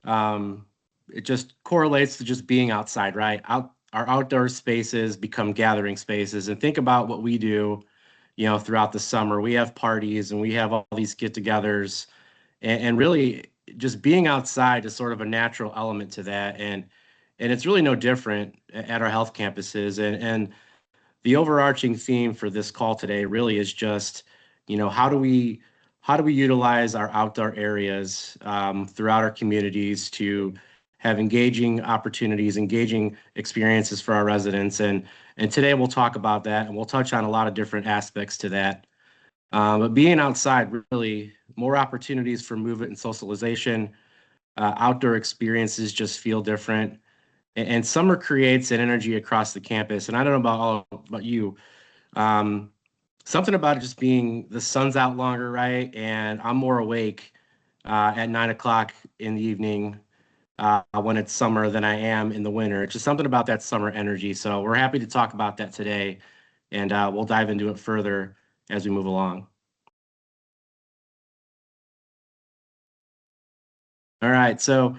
um, it just correlates to just being outside, right? Our outdoor spaces become gathering spaces. And think about what we do, throughout the summer. We have parties and we have all these get-togethers, and really just being outside is sort of a natural element to that. And it's really no different at our health campuses. And the overarching theme for this call today really is just, how do we utilize our outdoor areas throughout our communities to have engaging opportunities, engaging experiences for our residents. And today we'll talk about that, and we'll touch on a lot of different aspects to that. But being outside, really more opportunities for movement and socialization. Outdoor experiences just feel different. And summer creates an energy across the campus. And I don't know about you. Um, Something about it just being the sun's out longer, right? And I'm more awake at 9 o'clock in the evening when it's summer than I am in the winter. It's just something about that summer energy. So we're happy to talk about that today, and we'll dive into it further as we move along. All right, so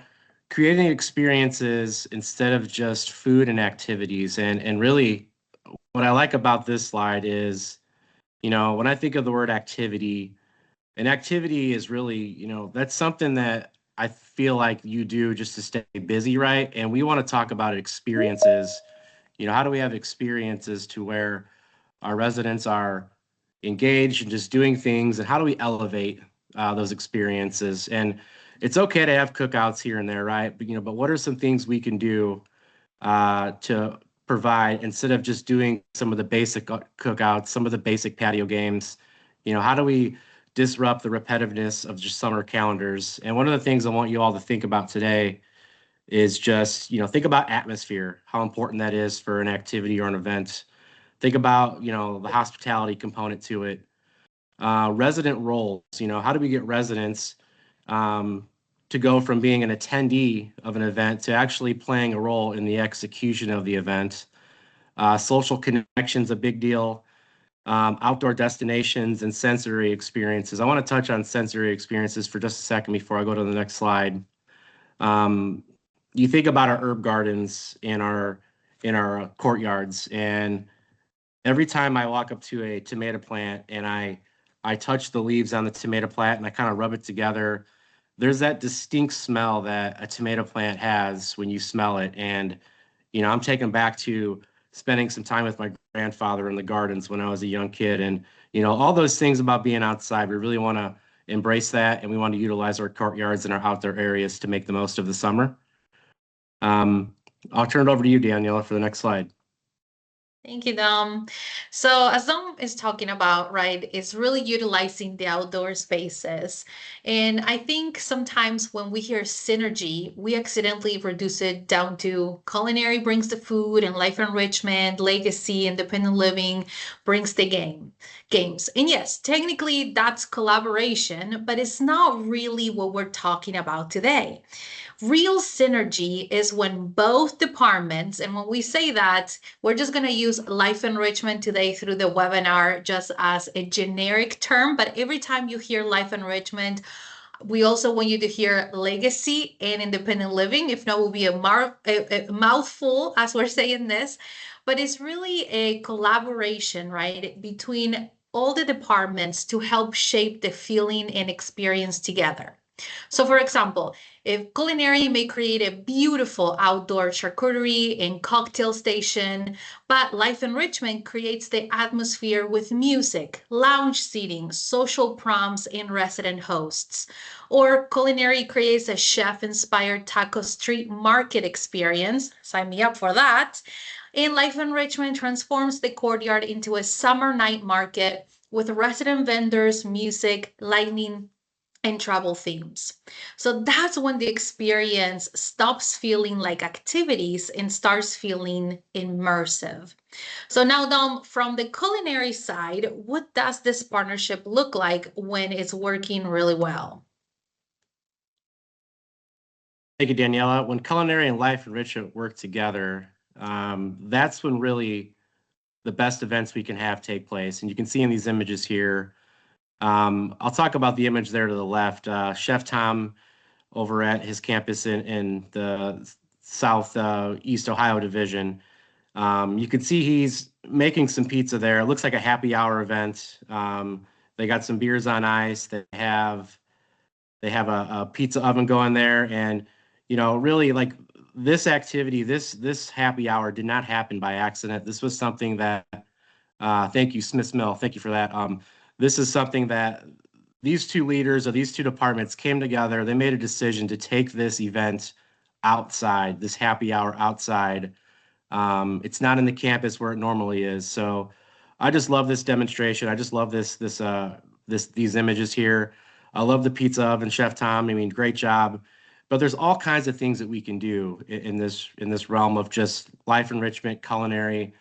creating experiences instead of just food and activities. And really, what I like about this slide is, when I think of the word activity, an activity is really, that's something that I feel like you do just to stay busy, right? And we want to talk about experiences. How do we have experiences to where our residents are engaged and just doing things, and how do we elevate those experiences? And it's okay to have cookouts here and there, right? But what are some things we can do to provide instead of just doing some of the basic cookouts, some of the basic patio games? How do we disrupt the repetitiveness of just summer calendars? And one of the things I want you all to think about today is just, think about atmosphere, how important that is for an activity or an event. Think about, the hospitality component to it. Resident roles, how do we get residents um, to go from being an attendee of an event to actually playing a role in the execution of the event? Social connections, a big deal. Outdoor destinations and sensory experiences. I want to touch on sensory experiences for just a second before I go to the next slide. Um, you think about our herb gardens in our courtyards, and every time I walk up to a tomato plant and I touch the leaves on the tomato plant and I kind of rub it together, there's that distinct smell that a tomato plant has when you smell it. And I'm taken back to spending some time with my grandfather in the gardens when I was a young kid. And all those things about being outside, we really want to embrace that, and we want to utilize our courtyards and our outdoor areas to make the most of the summer. um, I'll turn it over to you, Daniela, for the next slide. Thank you, Dom. So, as Dom is talking about, right, is really utilizing the outdoor spaces. And I think sometimes when we hear synergy, we accidentally reduce it down to culinary brings the food and life enrichment, legacy, independent living brings the games. And yes, technically that's collaboration, but it's not really what we're talking about today. Real synergy is when both departments, and when we say that, we're just going to use life enrichment today through the webinar just as a generic term. But every time you hear life enrichment, we also want you to hear legacy and independent living. If not, it will be a mouthful as we're saying this. But it's really a collaboration, right, between all the departments to help shape the feeling and experience together. So, for example, if Culinary may create a beautiful outdoor charcuterie and cocktail station, but Life Enrichment creates the atmosphere with music, lounge seating, social prompts, and resident hosts. Or Culinary creates a chef inspired taco street market experience. Sign me up for that. And Life Enrichment transforms the courtyard into a summer night market with resident vendors, music, lighting, and travel themes. So that's when the experience stops feeling like activities and starts feeling immersive. So now, Dom, from the culinary side, what does this partnership look like when it's working really well? Thank you, Daniela. When culinary and life enrichment work together, that's when really the best events we can have take place. And you can see in these images here, I'll talk about the image there to the left. Chef Tom over at his campus in the South East Ohio division. You can see he's making some pizza there. It looks like a happy hour event. They got some beers on ice. They have a pizza oven going there, and really like this activity, this happy hour did not happen by accident. This was something that thank you, Smith Mill. Thank you for that. This is something that these two leaders of these two departments came together. They made a decision to take this event outside, this happy hour outside. It's not in the campus where it normally is. So I just love this demonstration. I just love these images here. I love the pizza oven, Chef Tom. I mean, great job. But there's all kinds of things that we can do in this realm of just life enrichment, culinary,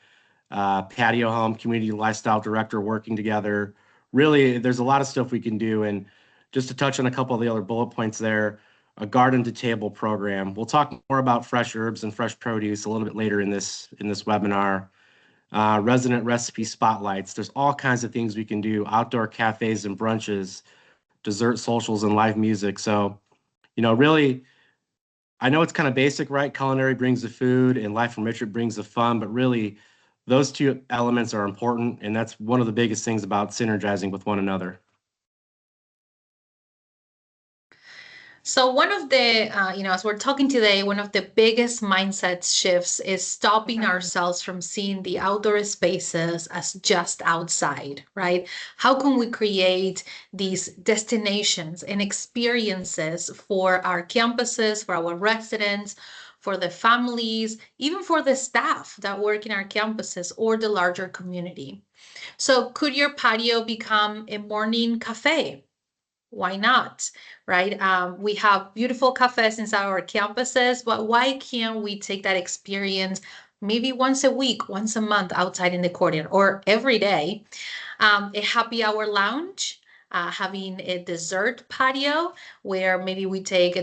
patio home, community lifestyle director working together. Really, there's a lot of stuff we can do. And just to touch on a couple of the other bullet points there, a garden to table program. We'll talk more about fresh herbs and fresh produce a little bit later in this webinar. Resident recipe spotlights. There's all kinds of things we can do. Outdoor cafes and brunches, dessert socials and live music. So, really, I know it's kind of basic, right? Culinary brings the food and life from Richard brings the fun, but really those two elements are important. And that's one of the biggest things about synergizing with one another. So one of the, as we're talking today, one of the biggest mindset shifts is stopping ourselves from seeing the outdoor spaces as just outside, right? How can we create these destinations and experiences for our campuses, for our residents, for the families, even for the staff that work in our campuses or the larger community? So could your patio become a morning cafe? Why not, right? We have beautiful cafes inside our campuses, but why can't we take that experience maybe once a week, once a month outside in the courtyard or every day? A happy hour lounge, having a dessert patio where maybe we take the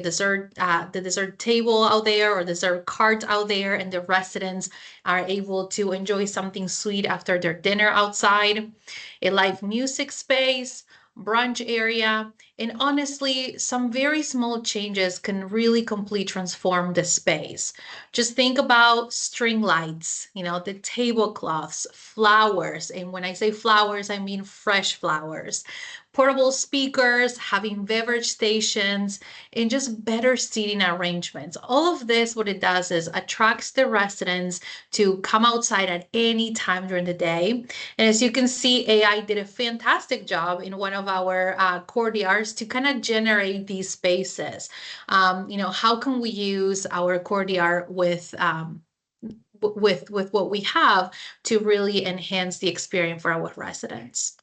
dessert table out there or dessert cart out there, and the residents are able to enjoy something sweet after their dinner outside. A live music space, brunch area, and honestly, some very small changes can really completely transform the space. Just think about string lights, the tablecloths, flowers. And when I say flowers, I mean fresh flowers. Portable speakers, having beverage stations, and just better seating arrangements. All of this, what it does is attracts the residents to come outside at any time during the day. And as you can see, AI did a fantastic job in one of our courtyards to kind of generate these spaces. How can we use our courtyard with what we have to really enhance the experience for our residents?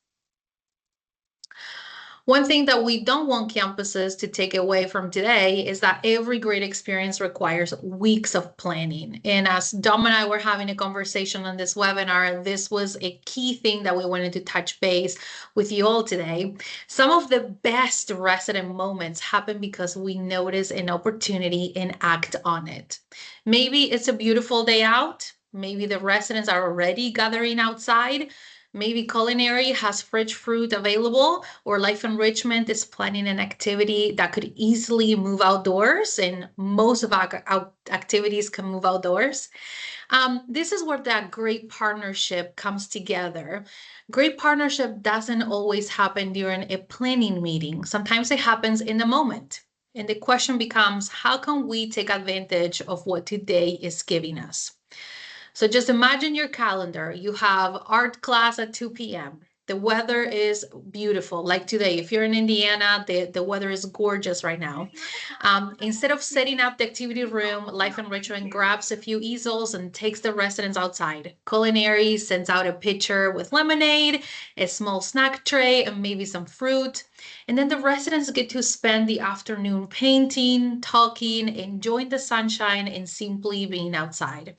One thing that we don't want campuses to take away from today is that every great experience requires weeks of planning. And as Dom and I were having a conversation on this webinar, this was a key thing that we wanted to touch base with you all today. Some of the best resident moments happen because we notice an opportunity and act on it. Maybe it's a beautiful day out. Maybe the residents are already gathering outside. Maybe Culinary has fresh fruit available, or Life Enrichment is planning an activity that could easily move outdoors, and most of our activities can move outdoors. This is where that great partnership comes together. Great partnership doesn't always happen during a planning meeting. Sometimes it happens in the moment. And the question becomes, how can we take advantage of what today is giving us? So just imagine your calendar. You have art class at 2 p.m. The weather is beautiful, like today. If you're in Indiana, the weather is gorgeous right now. Instead of setting up the activity room, Life Enrichment grabs a few easels and takes the residents outside. Culinary sends out a pitcher with lemonade, a small snack tray, and maybe some fruit. And then the residents get to spend the afternoon painting, talking, enjoying the sunshine, and simply being outside.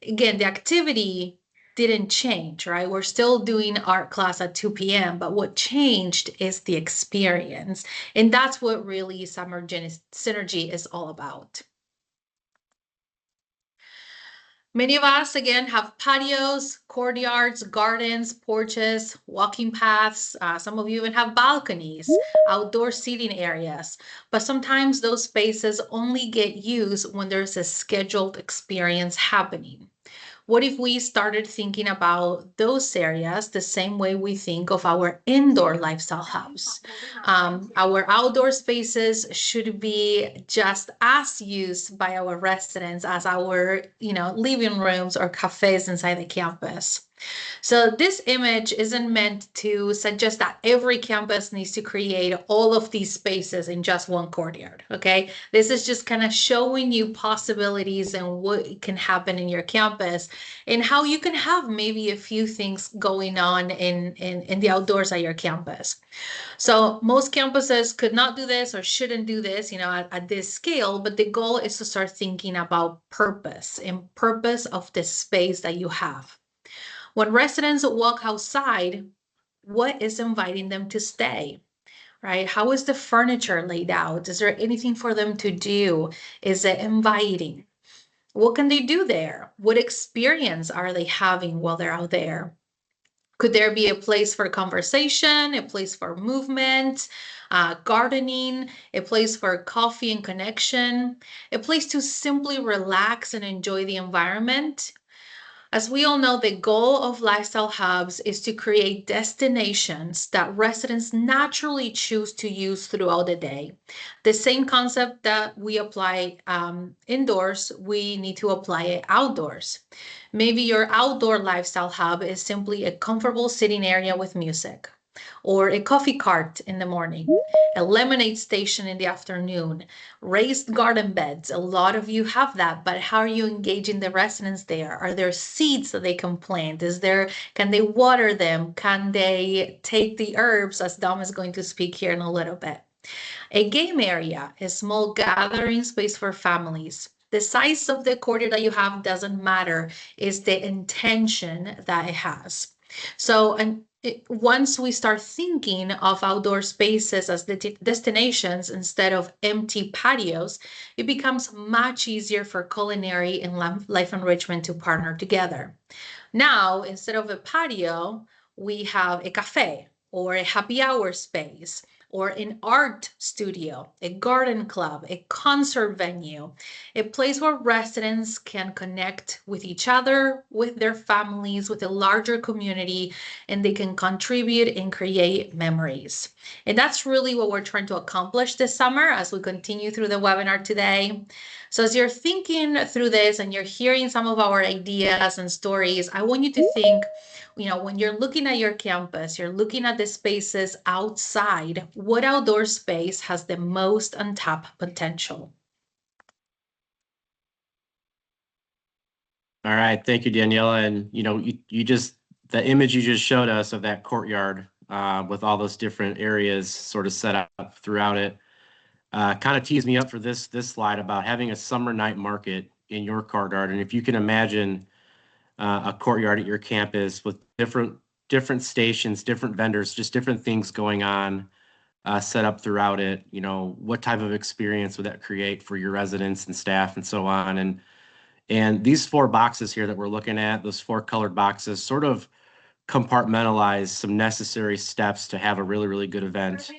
Again, the activity didn't change, right? We're still doing art class at 2 p.m., but what changed is the experience. And that's what really Summer Synergy is all about. Many of us, again, have patios, courtyards, gardens, porches, walking paths. Some of you even have balconies, outdoor seating areas. But sometimes those spaces only get used when there's a scheduled experience happening. What if we started thinking about those areas the same way we think of our indoor lifestyle hubs? Our outdoor spaces should be just as used by our residents as our, living rooms or cafes inside the campus. So this image isn't meant to suggest that every campus needs to create all of these spaces in just one courtyard, okay? This is just kind of showing you possibilities and what can happen in your campus and how you can have maybe a few things going on in the outdoors at your campus. So most campuses could not do this or shouldn't do this, at this scale, but the goal is to start thinking about purpose and purpose of the space that you have. When residents walk outside, what is inviting them to stay? Right? How is the furniture laid out? Is there anything for them to do? Is it inviting? What can they do there? What experience are they having while they're out there? Could there be a place for conversation, a place for movement, gardening, a place for coffee and connection, a place to simply relax and enjoy the environment? As we all know, the goal of lifestyle hubs is to create destinations that residents naturally choose to use throughout the day. The same concept that we apply indoors, we need to apply it outdoors. Maybe your outdoor lifestyle hub is simply a comfortable sitting area with music, or a coffee cart in the morning, a lemonade station in the afternoon, raised garden beds. A lot of you have that, but how are you engaging the residents there? Are there seeds that they can plant? Can they water them? Can they take the herbs, as Dom is going to speak here in a little bit? A game area, a small gathering space for families. The size of the courtyard that you have doesn't matter, it's the intention that it has. So, once we start thinking of outdoor spaces as the destinations instead of empty patios, it becomes much easier for culinary and life enrichment to partner together. Now, instead of a patio, we have a cafe or a happy hour space or an art studio, a garden club, a concert venue, a place where residents can connect with each other, with their families, with a larger community, and they can contribute and create memories. And that's really what we're trying to accomplish this summer as we continue through the webinar today. So as you're thinking through this and you're hearing some of our ideas and stories, I want you to think, when you're looking at your campus, you're looking at the spaces outside, what outdoor space has the most untapped potential? All right, thank you, Daniela. And the image you just showed us of that courtyard with all those different areas sort of set up throughout it kind of tees me up for this slide about having a summer night market in your courtyard. And if you can imagine a courtyard at your campus with different stations, different vendors, just different things going on set up throughout it, what type of experience would that create for your residents and staff and so on. And these four boxes here that we're looking at, those four colored boxes, sort of compartmentalize some necessary steps to have a really, really good event.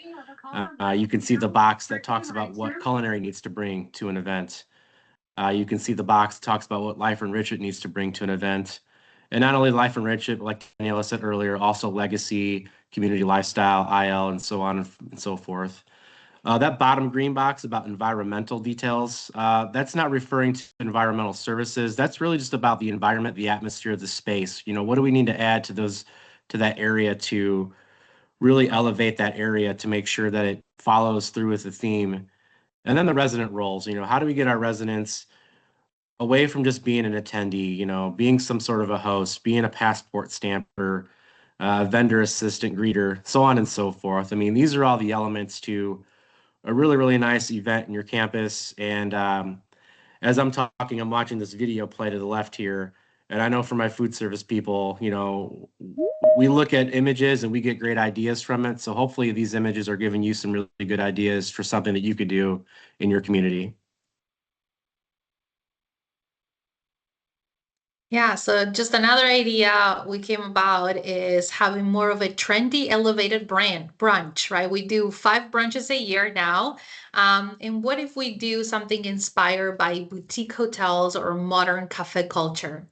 You can see the box that talks about what culinary needs to bring to an event. You can see the box that talks about what Life Enrichment needs to bring to an event. And not only Life Enrichment, but like Daniela said earlier, also legacy, community lifestyle, IL, and so on and so forth. That bottom green box about environmental details, that's not referring to environmental services. That's really just about the environment, the atmosphere, the space. What do we need to add to that area to really elevate that area to make sure that it follows through with the theme? And then the resident roles, how do we get our residents away from just being an attendee, being some sort of a host, being a passport stamper, vendor assistant, greeter, so on and so forth. I mean, these are all the elements to a really, really nice event in your campus. And as I'm talking, I'm watching this video play to the left here. And I know for my food service people, we look at images and we get great ideas from it. So hopefully these images are giving you some really good ideas for something that you could do in your community. Yeah, so just another idea we came about is having more of a trendy, elevated brand brunch, right? We do 5 brunches a year now. And what if we do something inspired by boutique hotels or modern cafe culture?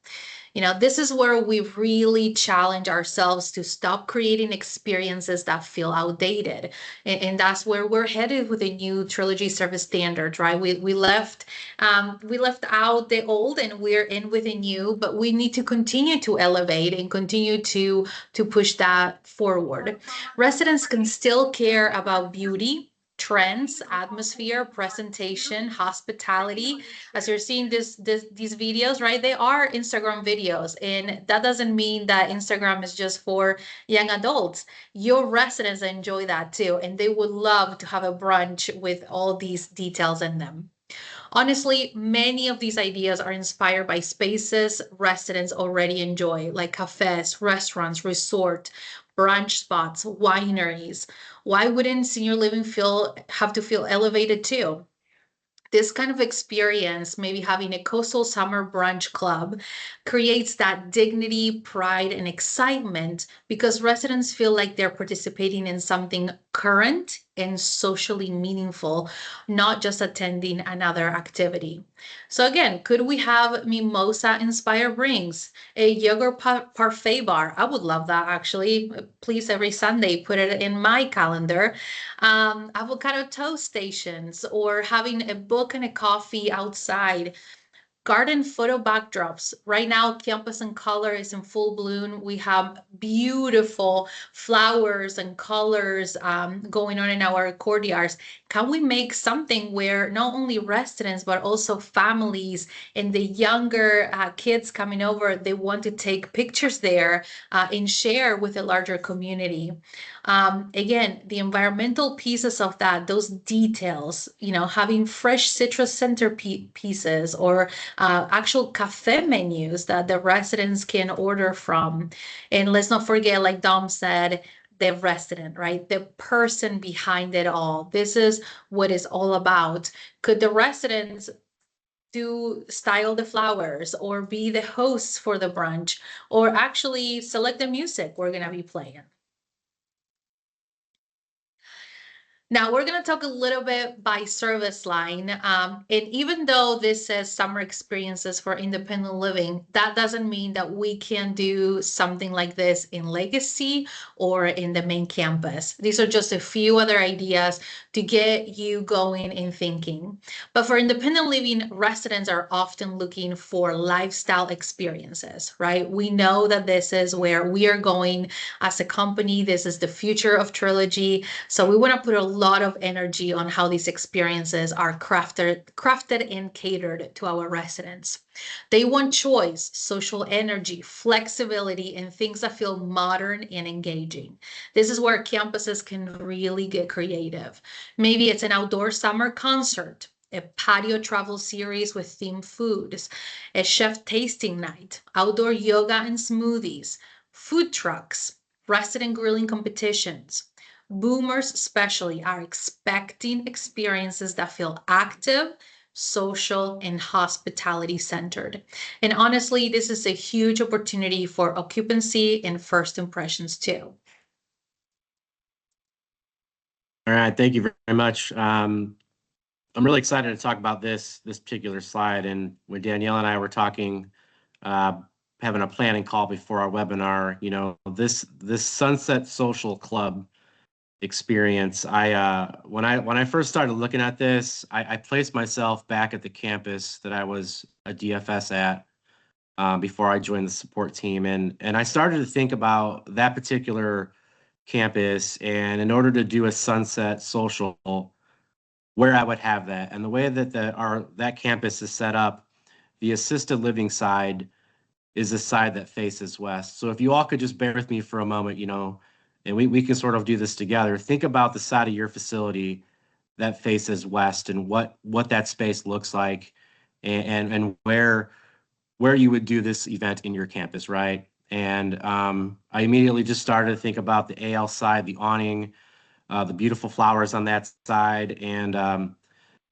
This is where we really challenge ourselves to stop creating experiences that feel outdated. And that's where we're headed with a new trilogy service standard, right? We left out the old and we're in with a new, but we need to continue to elevate and continue to push that forward. Residents can still care about beauty, trends, atmosphere, presentation, hospitality. As you're seeing these videos, right? They are Instagram videos, and that doesn't mean that Instagram is just for young adults. Your residents enjoy that too, and they would love to have a brunch with all these details in them. Honestly, many of these ideas are inspired by spaces residents already enjoy, like cafes, restaurants, resort, brunch spots, wineries. Why wouldn't senior living feel have to feel elevated too? This kind of experience, maybe having a coastal summer brunch club, creates that dignity, pride, and excitement because residents feel like they're participating in something current and socially meaningful, not just attending another activity. So, again, could we have mimosa inspired drinks, a yogurt parfait bar? I would love that actually. Please, every Sunday, put it in my calendar. Avocado toast stations, or having a book and a coffee outside. Garden photo backdrops. Right now, Campus and Color is in full bloom. We have beautiful flowers and colors going on in our courtyards. Can we make something where not only residents, but also families and the younger kids coming over, they want to take pictures there and share with a larger community? Again, the environmental pieces of that, those details, having fresh citrus centerpieces or actual cafe menus that the residents can order from. And let's not forget, like Dom said, the resident, right? The person behind it all. This is what it's all about. Could the residents do style the flowers or be the hosts for the brunch or actually select the music we're going to be playing? Now we're going to talk a little bit by service line. And even though this says summer experiences for independent living, that doesn't mean that we can do something like this in Legacy or in the main campus. These are just a few other ideas to get you going and thinking. But for independent living, residents are often looking for lifestyle experiences, right? We know that this is where we are going as a company. This is the future of Trilogy. So we want to put a lot of energy on how these experiences are crafted and catered to our residents. They want choice, social energy, flexibility, and things that feel modern and engaging. This is where campuses can really get creative. Maybe it's an outdoor summer concert, a patio travel series with themed foods, a chef tasting night, outdoor yoga and smoothies, food trucks, resident grilling competitions. Boomers, especially, are expecting experiences that feel active, social, and hospitality centered. And honestly, this is a huge opportunity for occupancy and first impressions, too. All right, thank you very much. I'm really excited to talk about this particular slide. And when Danielle and I were talking, uh, having a planning call before our webinar, this Sunset Social Club experience. When I first started looking at this, I placed myself back at the campus that I was a DFS at before I joined the support team, and I started to think about that particular campus, and in order to do a sunset social, where I would have that, and the way that that campus is set up, the assisted living side is the side that faces west. So if you all could just bear with me for a moment, and we can sort of do this together. Think about the side of your facility that faces west and what that space looks like and where you would do this event in your campus, right? And I immediately just started to think about the AL side, the awning, the beautiful flowers on that side, and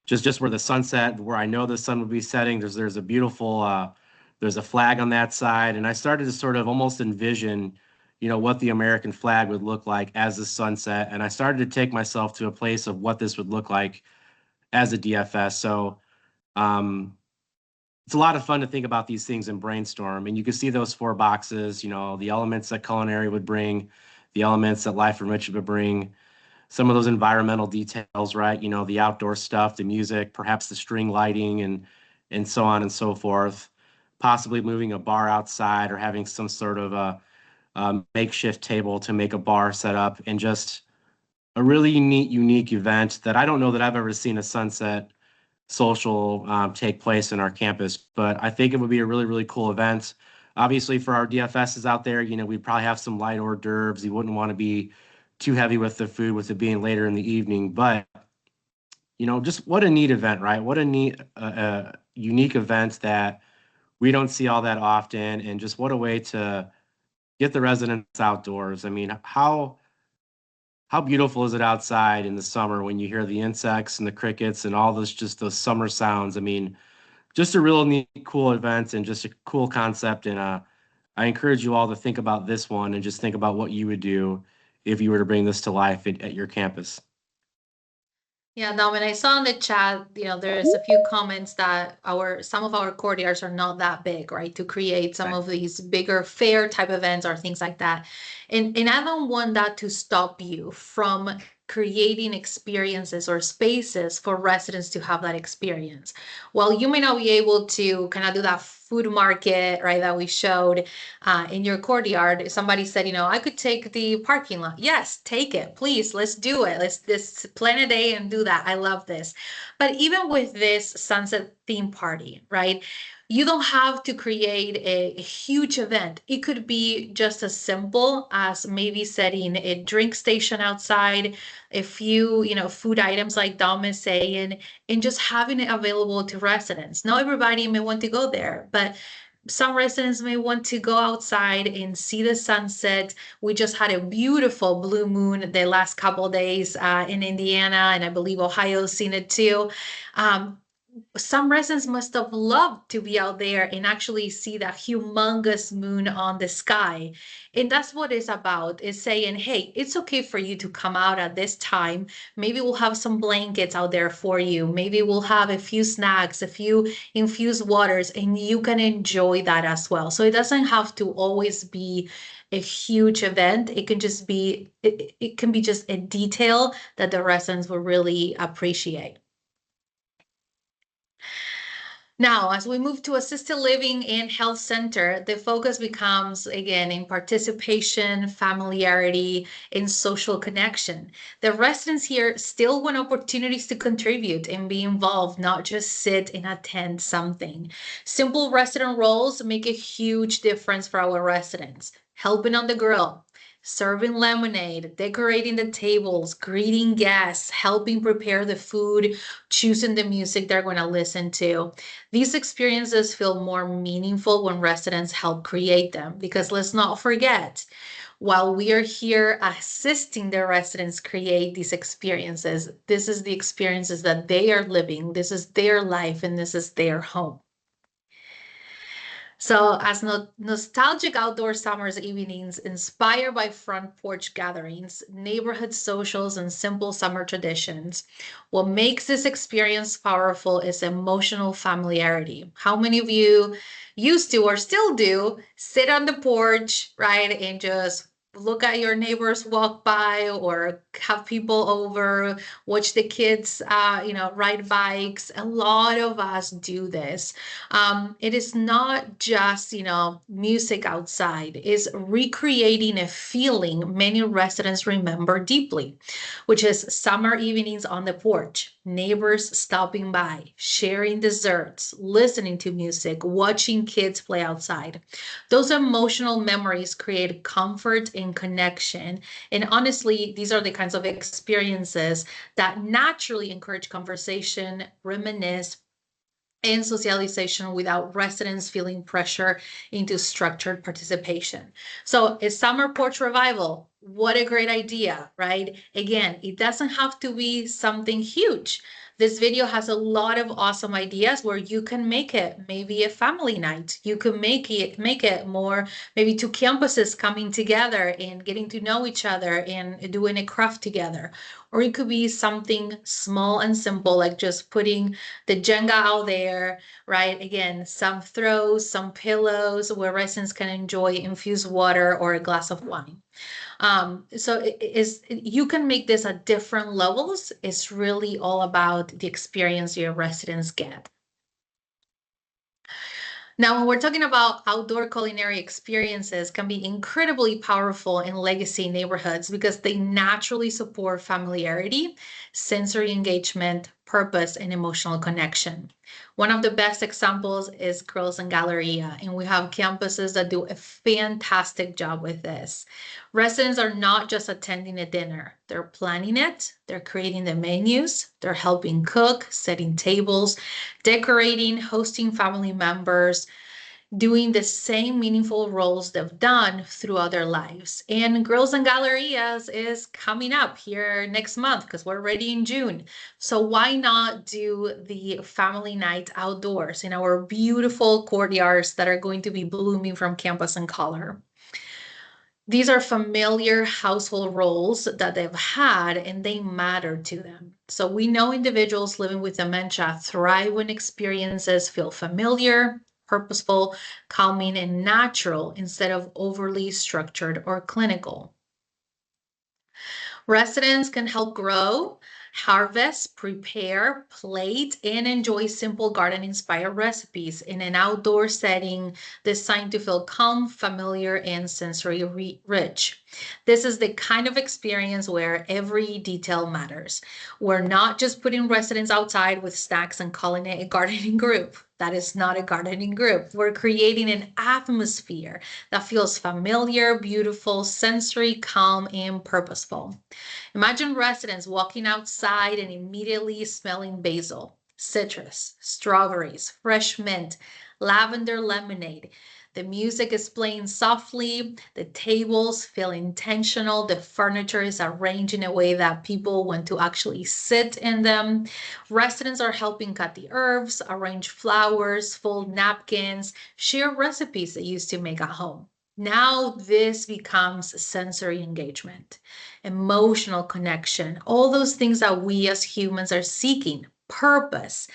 just where the sunset, where I know the sun would be setting. There's a beautiful There's a flag on that side, and I started to sort of almost envision, what the American flag would look like as the sunset, and I started to take myself to a place of what this would look like as a DFS. So um, it's a lot of fun to think about these things and brainstorm. And you can see those four boxes, the elements that culinary would bring, the elements that life enrichment would bring, some of those environmental details, right? The outdoor stuff, the music, perhaps the string lighting and so on and so forth. Possibly moving a bar outside or having some sort of a makeshift table to make a bar set up, and just a really neat, unique event that I don't know that I've ever seen a sunset social take place in our campus. But I think it would be a really, really cool event. Obviously, for our DFSs out there, we'd probably have some light hors d'oeuvres. You wouldn't want to be too heavy with the food, with it being later in the evening. But just what a neat event, right? What a neat, unique event that we don't see all that often, and just what a way to get the residents outdoors. I mean, how beautiful is it outside in the summer when you hear the insects and the crickets and all those, just those summer sounds? I mean, just a real neat, cool event and just a cool concept. And I encourage you all to think about this one and just think about what you would do if you were to bring this to life at your campus. Yeah, now when I saw in the chat, there's a few comments that some of our courtyards are not that big, right? To create some Right. of these bigger fair type events or things like that. And I don't want that to stop you from creating experiences or spaces for residents to have that experience. While you may not be able to kind of do that food market, right, that we showed in your courtyard, somebody said, I could take the parking lot. Yes, take it, please. Let's do it. Let's plan a day and do that. I love this. But even with this sunset theme party, right? You don't have to create a huge event. It could be just as simple as maybe setting a drink station outside, a few, food items like Dom is saying, and just having it available to residents. Not everybody may want to go there, but some residents may want to go outside and see the sunset. We just had a beautiful blue moon the last couple of days in Indiana, and I believe Ohio's seen it too. Um, some residents must have loved to be out there and actually see that humongous moon on the sky. And that's what it's about, is saying, hey, it's okay for you to come out at this time. Maybe we'll have some blankets out there for you. Maybe we'll have a few snacks, a few infused waters, and you can enjoy that as well. So it doesn't have to always be a huge event. It can be just a detail that the residents will really appreciate. Now, as we move to assisted living and health center, the focus becomes again in participation, familiarity, and social connection. The residents here still want opportunities to contribute and be involved, not just sit and attend something. Simple resident roles make a huge difference for our residents. Helping on the grill, serving lemonade, decorating the tables, greeting guests, helping prepare the food, choosing the music they're going to listen to. These experiences feel more meaningful when residents help create them, because let's not forget, while we are here assisting the residents create these experiences, this is the experiences that they are living, this is their life, and this is their home. So, as nostalgic outdoor summer's evenings inspired by front porch gatherings, neighborhood socials, and simple summer traditions, what makes this experience powerful is emotional familiarity. How many of you used to or still do sit on the porch, right, and just look at your neighbors walk by, or have people over, watch the kids, ride bikes? A lot of us do this. It is not just, music outside. It's recreating a feeling many residents remember deeply, which is summer evenings on the porch, neighbors stopping by, sharing desserts, listening to music, watching kids play outside. Those emotional memories create comfort and connection. And honestly, these are the kinds of experiences that naturally encourage conversation, reminisce, and socialization without residents feeling pressure into structured participation. So a summer porch revival, what a great idea, right? Again, it doesn't have to be something huge. This video has a lot of awesome ideas where you can make it maybe a family night. You can make it more maybe two campuses coming together and getting to know each other and doing a craft together. Or it could be something small and simple, like just putting the Jenga out there, right? Again, some throws, some pillows where residents can enjoy infused water or a glass of wine. So you can make this at different levels. It's really all about the experience your residents get. Now, when we're talking about outdoor culinary experiences can be incredibly powerful in legacy neighborhoods because they naturally support familiarity, sensory engagement, purpose, and emotional connection. One of the best examples is Girls and Galleria, and we have campuses that do a fantastic job with this. Residents are not just attending a dinner, they're planning it, they're creating the menus, they're helping cook, setting tables, decorating, hosting family members, doing the same meaningful roles they've done throughout their lives. And Girls and Gallerias is coming up here next month because we're already in June. So why not do the family night outdoors in our beautiful courtyards that are going to be blooming from campus and color? These are familiar household roles that they've had and they matter to them. So we know individuals living with dementia thrive when experiences feel familiar, purposeful, calming, and natural instead of overly structured or clinical. Residents can help grow, harvest, prepare, plate, and enjoy simple garden-inspired recipes in an outdoor setting designed to feel calm, familiar, and sensory rich. This is the kind of experience where every detail matters. We're not just putting residents outside with snacks and calling it a gardening group. That is not a gardening group. We're creating an atmosphere that feels familiar, beautiful, sensory, calm, and purposeful. Imagine residents walking outside and immediately smelling basil, citrus, strawberries, fresh mint, lavender lemonade. The music is playing softly, the tables feel intentional, the furniture is arranged in a way that people want to actually sit in them. Residents are helping cut the herbs, arrange flowers, fold napkins, share recipes they used to make at home. Now this becomes sensory engagement, emotional connection, all those things that we as humans are seeking, purpose,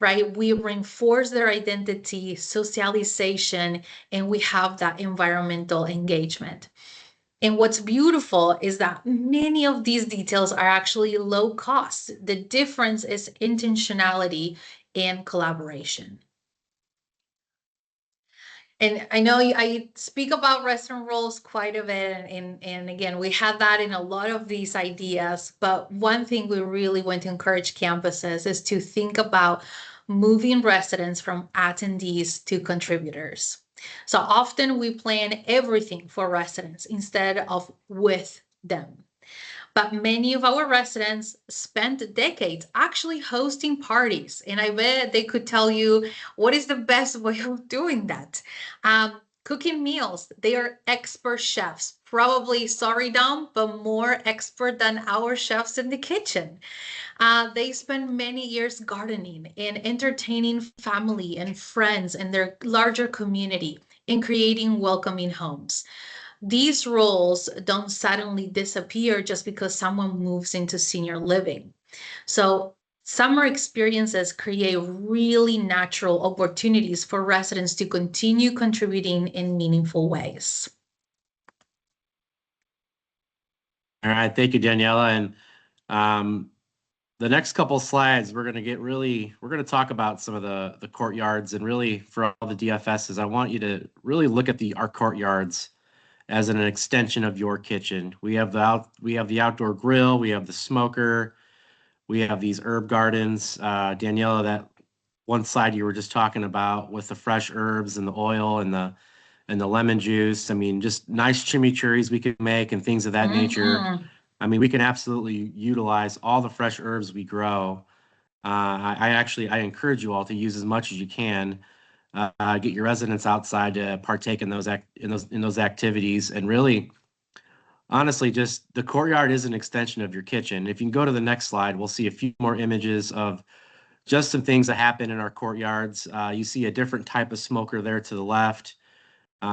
right? We reinforce their identity, socialization, and we have that environmental engagement. And what's beautiful is that many of these details are actually low cost. The difference is intentionality and collaboration. And I know I speak about restaurant roles quite a bit, and again, we had that in a lot of these ideas. But one thing we really want to encourage campuses is to think about moving residents from attendees to contributors. So often we plan everything for residents instead of with them. But many of our residents spent decades actually hosting parties. And I bet they could tell you what is the best way of doing that. Cooking meals, they are expert chefs. Probably, sorry, Dom, but more expert than our chefs in the kitchen. They spend many years gardening and entertaining family and friends in their larger community and creating welcoming homes. These roles don't suddenly disappear just because someone moves into senior living. So summer experiences create really natural opportunities for residents to continue contributing in meaningful ways. All right, thank you, Daniela. And um, the next couple slides, we're going to talk about some of the courtyards, and really for all the DFSs, I want you to really look at our courtyards as an extension of your kitchen. We have the outdoor grill, we have the smoker, we have these herb gardens. Daniela, that one side you were just talking about with the fresh herbs and the oil and the lemon juice. I mean, just nice chimichurris we could make and things of that nature. Mhm. I mean, we can absolutely utilize all the fresh herbs we grow. I encourage you all to use as much as you can. Get your residents outside to partake in those activities, and really honestly, just the courtyard is an extension of your kitchen. If you can go to the next slide, we'll see a few more images of just some things that happen in our courtyards. You see a different type of smoker there to the left.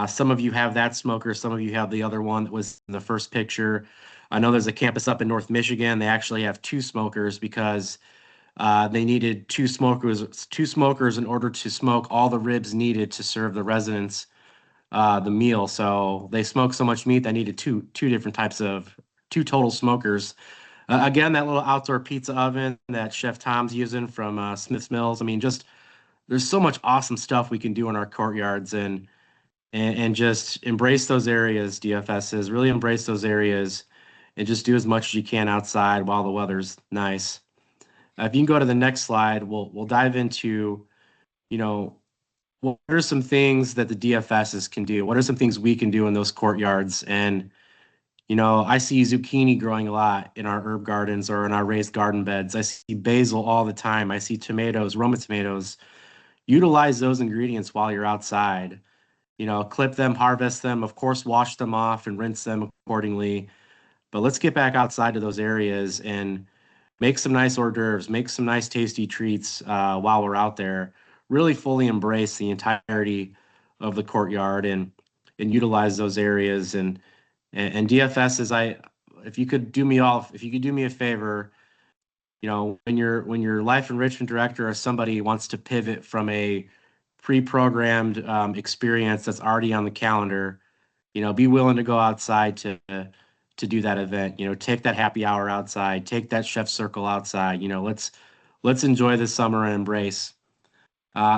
Some of you have that smoker, some of you have the other one that was in the first picture. I know there's a campus up in North Michigan. They actually have two smokers because they needed two smokers in order to smoke all the ribs needed to serve the residents the meal. So they smoked so much meat they needed two different types of two total smokers. Again, that little outdoor pizza oven that Chef Tom's using from Smith's Mills. I mean, just there's so much awesome stuff we can do in our courtyards and just embrace those areas. DFS really embrace those areas and just do as much as you can outside while the weather's nice. If you can go to the next slide, we'll dive into, you know, what are some things that the DFSs can do? What are some things we can do in those courtyards? And, I see zucchini growing a lot in our herb gardens or in our raised garden beds. I see basil all the time. I see tomatoes, Roma tomatoes. Utilize those ingredients while you're outside. Clip them, harvest them, of course, wash them off and rinse them accordingly. But let's get back outside to those areas and make some nice hors d'oeuvres, make some nice tasty treats while we're out there. Really fully embrace the entirety of the courtyard and utilize those areas and DFS is if you could do me a favor, when your life enrichment director or somebody wants to pivot from a pre-programmed experience that's already on the calendar, be willing to go outside to do that event. Take that happy hour outside, take that chef circle outside. Let's enjoy this summer and embrace.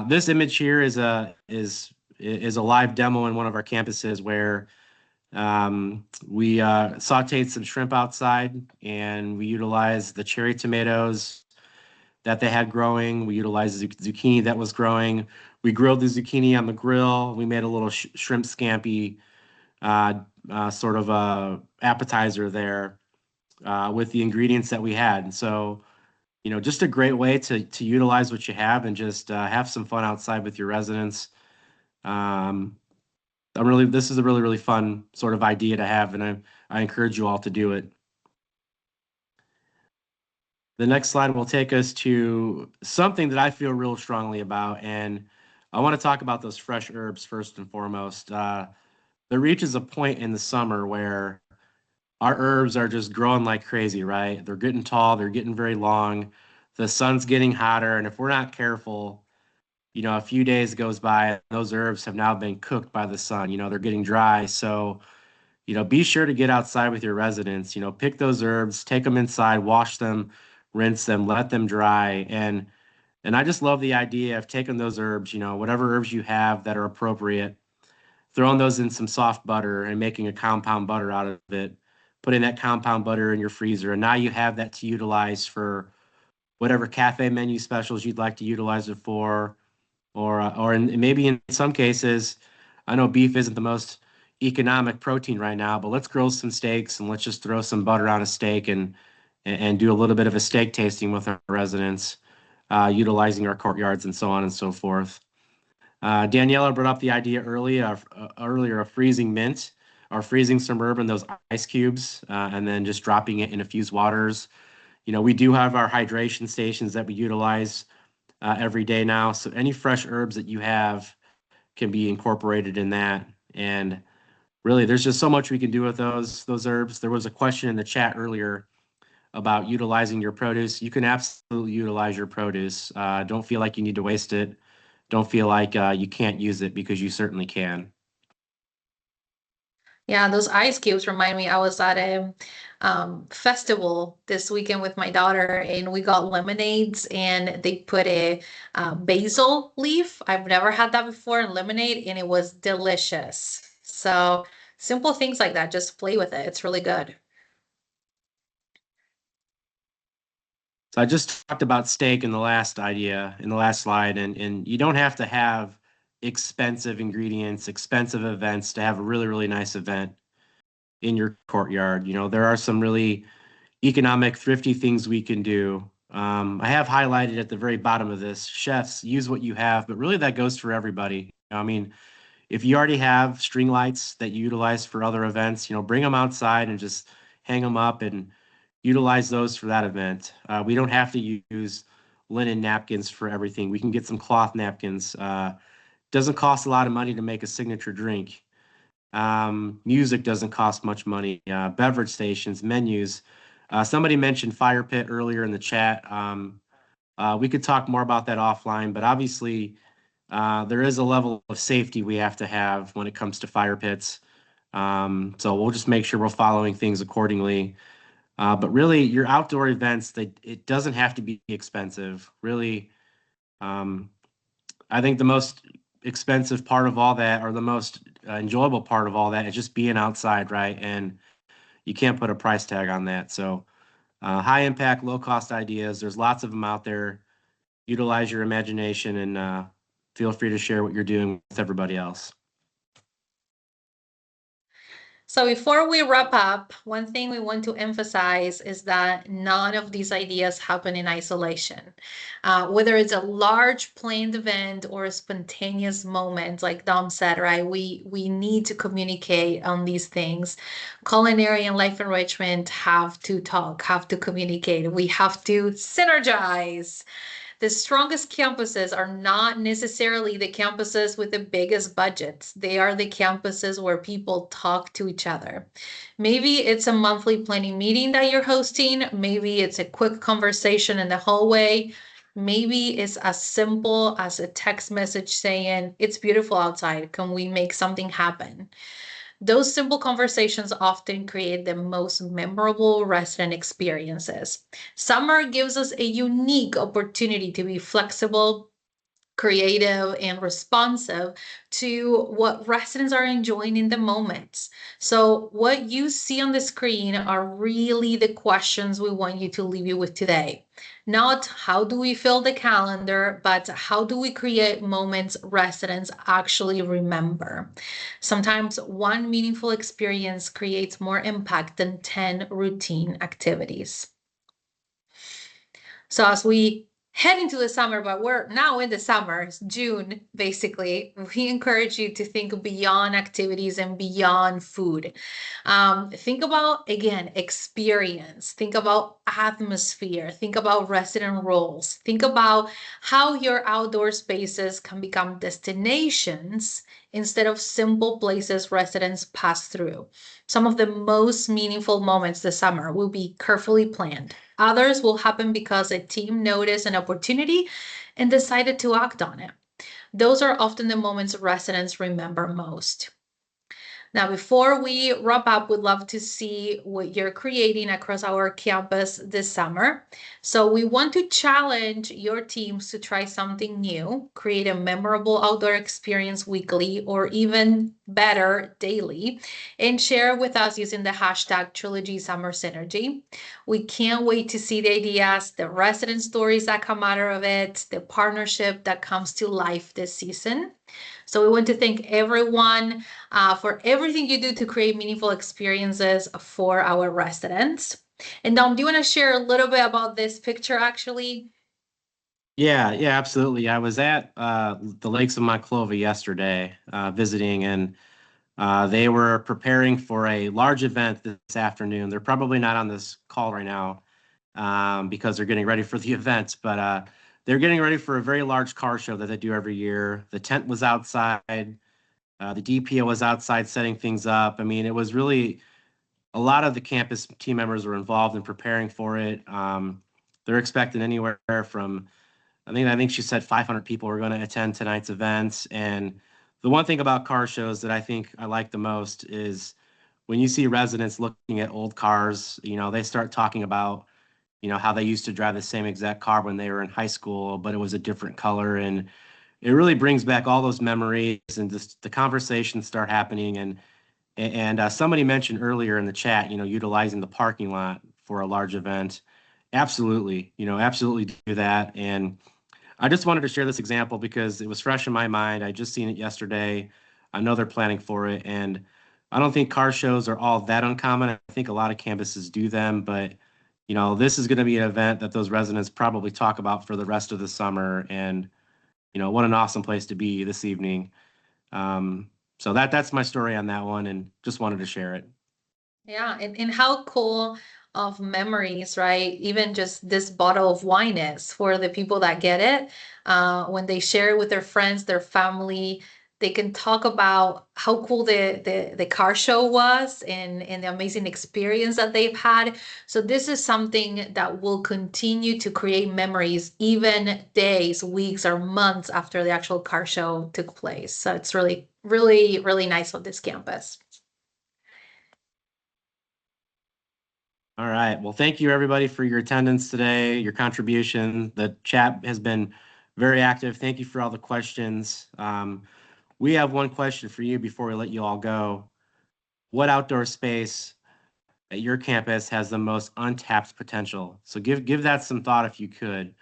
This image here is a live demo in one of our campuses where we sauteed some shrimp outside and we utilized the cherry tomatoes that they had growing. We utilized the zucchini that was growing. We grilled the zucchini on the grill. We made a little shrimp scampi sort of appetizer there with the ingredients that we had. And so, just a great way to utilize what you have and just have some fun outside with your residents. Um, this is a really, really fun sort of idea to have, and I encourage you all to do it. The next slide will take us to something that I feel real strongly about, and I want to talk about those fresh herbs first and foremost. There reaches a point in the summer where our herbs are just growing like crazy, right? They're getting tall, they're getting very long, the sun's getting hotter, and if we're not careful, a few days goes by, those herbs have now been cooked by the sun. They're getting dry. So, be sure to get outside with your residents. Pick those herbs, take them inside, wash them, rinse them, let them dry. And I just love the idea of taking those herbs, whatever herbs you have that are appropriate, throwing those in some soft butter and making a compound butter out of it, putting that compound butter in your freezer. And now you have that to utilize for whatever cafe menu specials you'd like to utilize it for, or maybe in some cases, I know beef isn't the most economic protein right now, but let's grill some steaks and let's just throw some butter on a steak and do a little bit of a steak tasting with our residents, utilizing our courtyards and so on and so forth. Daniela brought up the idea earlier of freezing mint or freezing some herb in those ice cubes and then just dropping it in infused waters. We do have our hydration stations that we utilize every day now. So any fresh herbs that you have can be incorporated in that. And really, there's just so much we can do with those herbs. There was a question in the chat earlier about utilizing your produce. You can absolutely utilize your produce. Don't feel like you need to waste it. Don't feel like you can't use it because you certainly can. Yeah, those ice cubes remind me. I was at a festival this weekend with my daughter, and we got lemonades, and they put a basil leaf. I've never had that before in lemonade, and it was delicious. So simple things like that, just play with it. It's really good. So I just talked about steak in the last slide, and you don't have to have expensive ingredients, expensive events to have a really, really nice event in your courtyard. There are some really economic, thrifty things we can do. I have highlighted at the very bottom of this, chefs, use what you have, but really that goes for everybody. I mean, if you already have string lights that you utilize for other events, bring them outside and just hang them up and utilize those for that event. We don't have to use linen napkins for everything. We can get some cloth napkins. Doesn't cost a lot of money to make a signature drink. Music doesn't cost much money. Beverage stations, menus. Somebody mentioned fire pit earlier in the chat. We could talk more about that offline, but obviously there is a level of safety we have to have when it comes to fire pits. So we'll just make sure we're following things accordingly. But really, your outdoor events, it doesn't have to be expensive. Really, um, I think the most expensive part of all that, or the most enjoyable part of all that, is just being outside, right? And you can't put a price tag on that. So, high impact, low cost ideas. There's lots of them out there. Utilize your imagination and feel free to share what you're doing with everybody else. So before we wrap up, one thing we want to emphasize is that none of these ideas happen in isolation. Whether it's a large planned event or a spontaneous moment, like Dom said, right? We need to communicate on these things. Culinary and life enrichment have to talk, have to communicate. We have to synergize. The strongest campuses are not necessarily the campuses with the biggest budgets. They are the campuses where people talk to each other. Maybe it's a monthly planning meeting that you're hosting. Maybe it's a quick conversation in the hallway. Maybe it's as simple as a text message saying, "It's beautiful outside. Can we make something happen?" Those simple conversations often create the most memorable resident experiences. Summer gives us a unique opportunity to be flexible, creative, and responsive to what residents are enjoying in the moments. So, what you see on the screen are really the questions we want you to leave you with today. Not how do we fill the calendar, but how do we create moments residents actually remember? Sometimes one meaningful experience creates more impact than 10 routine activities. So as we head into the summer, but we're now in the summer, it's June, basically, we encourage you to think beyond activities and beyond food. Think about, again, experience. Think about atmosphere. Think about resident roles. Think about how your outdoor spaces can become destinations instead of simple places residents pass through. Some of the most meaningful moments this summer will be carefully planned. Others will happen because a team noticed an opportunity and decided to act on it. Those are often the moments residents remember most. Now, before we wrap up, we'd love to see what you're creating across our campus this summer. So we want to challenge your teams to try something new, create a memorable outdoor experience weekly, or even better, daily, and share with us using the hashtag Trilogy Summer Synergy. We can't wait to see the ideas, the resident stories that come out of it, the partnership that comes to life this season. So we want to thank everyone for everything you do to create meaningful experiences for our residents. And Dom, do you want to share a little bit about this picture actually? Yeah, absolutely. I was at the Lakes of Monclova yesterday visiting, and they were preparing for a large event this afternoon. They're probably not on this call right now because they're getting ready for the event, but they're getting ready for a very large car show that they do every year. The tent was outside. The DPO was outside setting things up. I mean, it was really a lot of the campus team members were involved in preparing for it. They're expecting anywhere from, I think she said 500 people were going to attend tonight's events. And the one thing about car shows that I think I like the most is when you see residents looking at old cars, they start talking about, how they used to drive the same exact car when they were in high school, but it was a different color. And it really brings back all those memories and just the conversations start happening. And somebody mentioned earlier in the chat, utilizing the parking lot for a large event. Absolutely, absolutely do that. And I just wanted to share this example because it was fresh in my mind. I just seen it yesterday. I know they're planning for it, and I don't think car shows are all that uncommon. I think a lot of campuses do them, but this is going to be an event that those residents probably talk about for the rest of the summer. And what an awesome place to be this evening. So that's my story on that one, and just wanted to share it. Yeah, and how cool of memories, right? Even just this bottle of wine is for the people that get it. When they share it with their friends, their family, they can talk about how cool the car show was and the amazing experience that they've had. So this is something that will continue to create memories even days, weeks, or months after the actual car show took place. So it's really, really, really nice on this campus. All right. Well, thank you everybody for your attendance today, your contribution. The chat has been very active. Thank you for all the questions. We have one question for you before we let you all go. What outdoor space at your campus has the most untapped potential? So give that some thought if you could.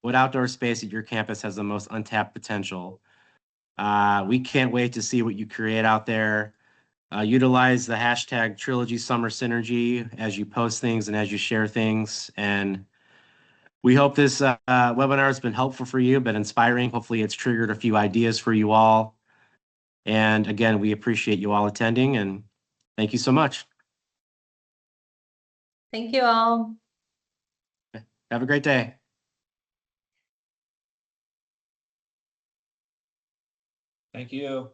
What outdoor space at your campus has the most untapped potential? We can't wait to see what you create out there. Utilize the hashtag Trilogy Summer Synergy as you post things and as you share things. And we hope this webinar has been helpful for you, been inspiring. Hopefully it's triggered a few ideas for you all. And again, we appreciate you all attending, and thank you so much. Thank you all. Have a great day. Thank you.